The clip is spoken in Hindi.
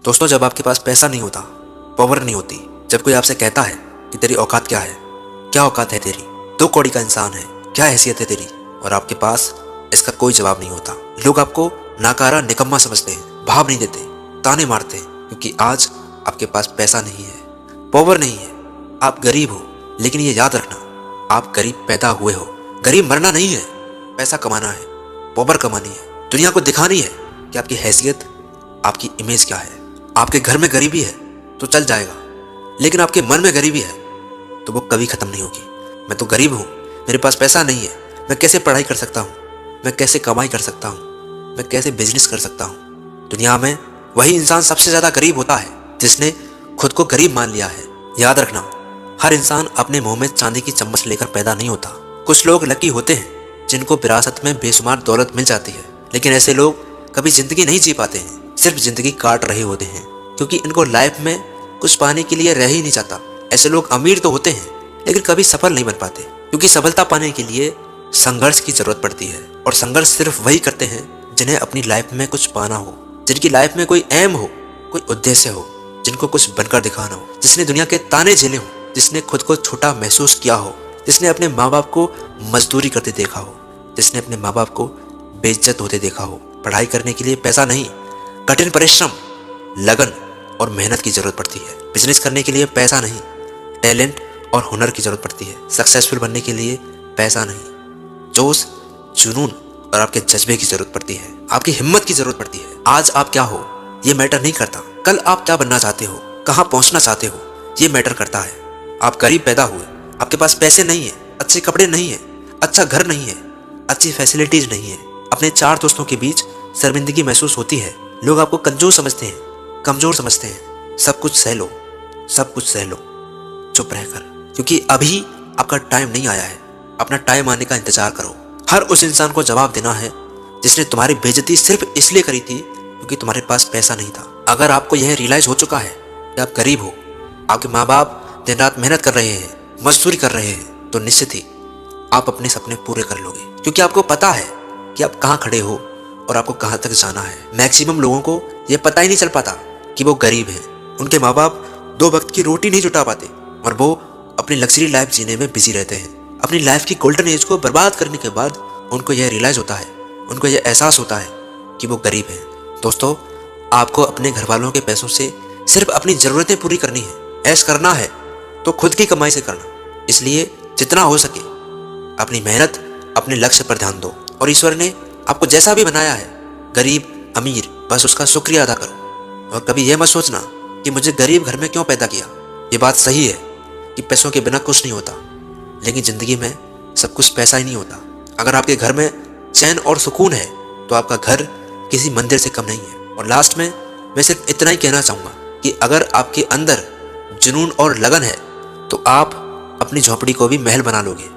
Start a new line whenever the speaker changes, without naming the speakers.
दोस्तों, जब आपके पास पैसा नहीं होता, पावर नहीं होती, जब कोई आपसे कहता है कि तेरी औकात क्या है, क्या औकात है तेरी, 2 कौड़ी का इंसान है, क्या हैसियत है तेरी, और आपके पास इसका कोई जवाब नहीं होता, लोग आपको नाकारा निकम्मा समझते हैं, भाव नहीं देते, ताने मारते हैं, क्योंकि आज आपके पास पैसा नहीं है, पावर नहीं है, आप गरीब हो। लेकिन ये याद रखना, आप गरीब पैदा हुए हो। गरीब मरना नहीं है, पैसा कमाना है, पावर कमानी है, दुनिया को दिखानी है कि आपकी हैसियत, आपकी इमेज क्या है। आपके घर में गरीबी है तो चल जाएगा, लेकिन आपके मन में गरीबी है तो वो कभी खत्म नहीं होगी। मैं तो गरीब हूँ, मेरे पास पैसा नहीं है, मैं कैसे पढ़ाई कर सकता हूँ, मैं कैसे कमाई कर सकता हूँ, मैं कैसे बिजनेस कर सकता हूँ। दुनिया में वही इंसान सबसे ज़्यादा गरीब होता है जिसने खुद को गरीब मान लिया है। याद रखना, हर इंसान अपने मुंह में चांदी की चम्मच लेकर पैदा नहीं होता। कुछ लोग लकी होते हैं जिनको विरासत में बेशुमार दौलत मिल जाती है, लेकिन ऐसे लोग कभी जिंदगी नहीं जी पाते हैं, सिर्फ जिंदगी काट रहे होते हैं, क्योंकि इनको लाइफ में कुछ पाने के लिए रह ही नहीं जाता। ऐसे लोग अमीर तो होते हैं लेकिन कभी सफल नहीं बन पाते, क्योंकि सफलता पाने के लिए संघर्ष की जरूरत पड़ती है, और संघर्ष सिर्फ वही करते हैं जिन्हें अपनी लाइफ में कुछ पाना हो, जिनकी लाइफ में कोई एम हो, कोई उद्देश्य हो, जिनको कुछ बनकर दिखाना हो, जिसने दुनिया के ताने झेले हो, जिसने खुद को छोटा महसूस किया हो, जिसने अपने माँ बाप को मजदूरी करते देखा हो, जिसने अपने माँ बाप को बेइज्जत होते देखा हो। पढ़ाई करने के लिए पैसा नहीं, कठिन परिश्रम, लगन और मेहनत की जरूरत पड़ती है। बिजनेस करने के लिए पैसा नहीं, टैलेंट और हुनर की जरूरत पड़ती है। सक्सेसफुल बनने के लिए पैसा नहीं, जोश, जुनून और आपके जज्बे की जरूरत पड़ती है, आपकी हिम्मत की जरूरत पड़ती है। आज आप क्या हो ये मैटर नहीं करता, कल आप क्या बनना चाहते हो, कहाँ पहुंचना चाहते हो, ये मैटर करता है। आप गरीब पैदा हुए, आपके पास पैसे नहीं है, अच्छे कपड़े नहीं है, अच्छा घर नहीं है, अच्छी फैसिलिटीज नहीं है, अपने 4 दोस्तों के बीच शर्मिंदगी महसूस होती है, लोग आपको कंजूस समझते हैं, कमजोर समझते हैं। सब कुछ सह लो, सब कुछ सह लो चुप रहकर, क्योंकि अभी आपका टाइम नहीं आया है। अपना टाइम आने का इंतजार करो। हर उस इंसान को जवाब देना है जिसने तुम्हारी बेइज्जती सिर्फ इसलिए करी थी क्योंकि तुम्हारे पास पैसा नहीं था। अगर आपको यह रियलाइज हो चुका है कि आप गरीब हो, आपके माँ बाप दिन रात मेहनत कर रहे हैं, मजदूरी कर रहे हैं, तो निश्चित ही आप अपने सपने पूरे कर लोगे, क्योंकि आपको पता है कि आप कहाँ खड़े हो और आपको कहाँ तक जाना है। मैक्सिमम लोगों को यह पता ही नहीं चल पाता कि वो गरीब हैं। उनके माँ बाप 2 वक्त की रोटी नहीं जुटा पाते और वो अपनी लग्जरी लाइफ जीने में बिजी रहते हैं। अपनी लाइफ की गोल्डन एज को बर्बाद करने के बाद उनको यह रियलाइज होता है, उनको यह एहसास होता है कि वो गरीब हैं। दोस्तों, आपको अपने घर वालों के पैसों से सिर्फ अपनी ज़रूरतें पूरी करनी है। ऐश करना है तो खुद की कमाई से करना। इसलिए जितना हो सके अपनी मेहनत, अपने लक्ष्य पर ध्यान दो, और ईश्वर ने आपको जैसा भी बनाया है, गरीब अमीर, बस उसका शुक्रिया अदा करो। और कभी यह मत सोचना कि मुझे गरीब घर में क्यों पैदा किया। ये बात सही है कि पैसों के बिना कुछ नहीं होता, लेकिन ज़िंदगी में सब कुछ पैसा ही नहीं होता। अगर आपके घर में चैन और सुकून है तो आपका घर किसी मंदिर से कम नहीं है। और लास्ट में मैं सिर्फ इतना ही कहना चाहूँगा कि अगर आपके अंदर जुनून और लगन है तो आप अपनी झोंपड़ी को भी महल बना लोगे।